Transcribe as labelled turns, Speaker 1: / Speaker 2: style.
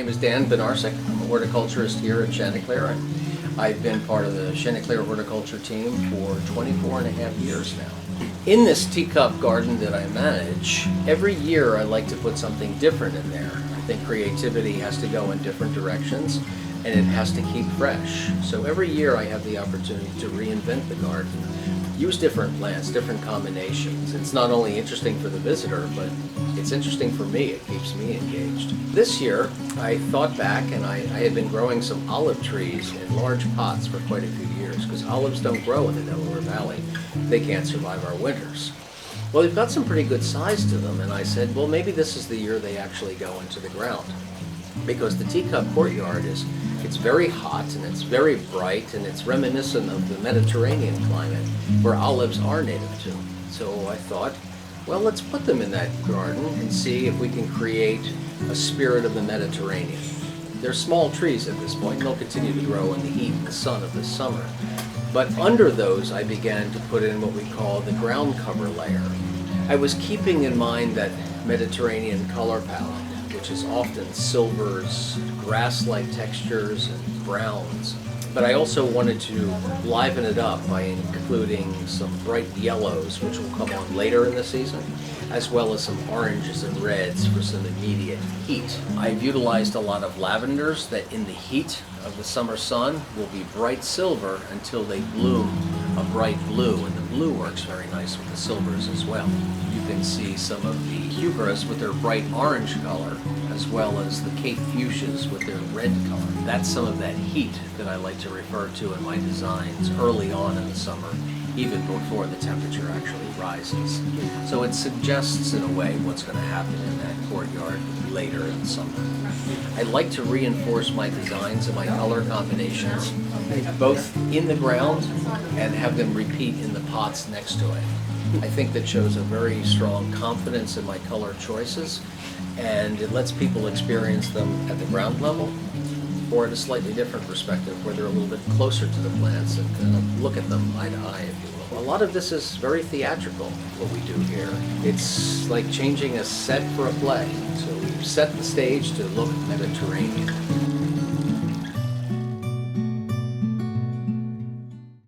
Speaker 1: name is Dan Benarcik. I'm a horticulturist here at Chanticleer, and I've been part of the Chanticleer horticulture team for 24 and a half years now. In this teacup garden that I manage, every year I like to put something different in there. I think creativity has to go in different directions, and it has to keep fresh. So every year I have the opportunity to reinvent the garden, use different plants, different combinations. It's not only interesting for the visitor, but it's interesting for me. It keeps me engaged. This year, I thought back, and I had been growing some olive trees in large pots for quite a few years, because olives don't grow in the Delaware Valley. They can't survive our winters. Well, they've got some pretty good size to them, and I said, well, maybe this is the year they actually go into the ground. Because the teacup courtyard it's very hot and it's very bright, and it's reminiscent of the Mediterranean climate where olives are native to. So I thought, well, let's put them in that garden and see if we can create a spirit of the Mediterranean. They're small trees at this point, and they'll continue to grow in the heat and the sun of this summer. But under those, I began to put in what we call the ground cover layer. I was keeping in mind that Mediterranean color palette, which is often silvers, grass-like textures, and browns. But I also wanted to liven it up by including some bright yellows, which will come on later in the season, as well as some oranges and reds for some immediate heat. I've utilized a lot of lavenders that in the heat of the summer sun will be bright silver until they bloom a bright blue, and the blue works very nice with the silvers as well. You can see some of the heucheras with their bright orange color, as well as the Cape fuchsias with their red color. That's some of that heat that I like to refer to in my designs early on in the summer, even before the temperature actually rises. So it suggests in a way what's going to happen in that courtyard later in summer. I like to reinforce my designs and my color combinations both in the ground and have them repeat in the pots next to it. I think that shows a very strong confidence in my color choices, and it lets people experience them at the ground level or at a slightly different perspective where they're a little bit closer to the plants and kind of look at them eye to eye, if you will. A lot of this is very theatrical, what we do here. It's like changing a set for a play. So we've set the stage to look Mediterranean.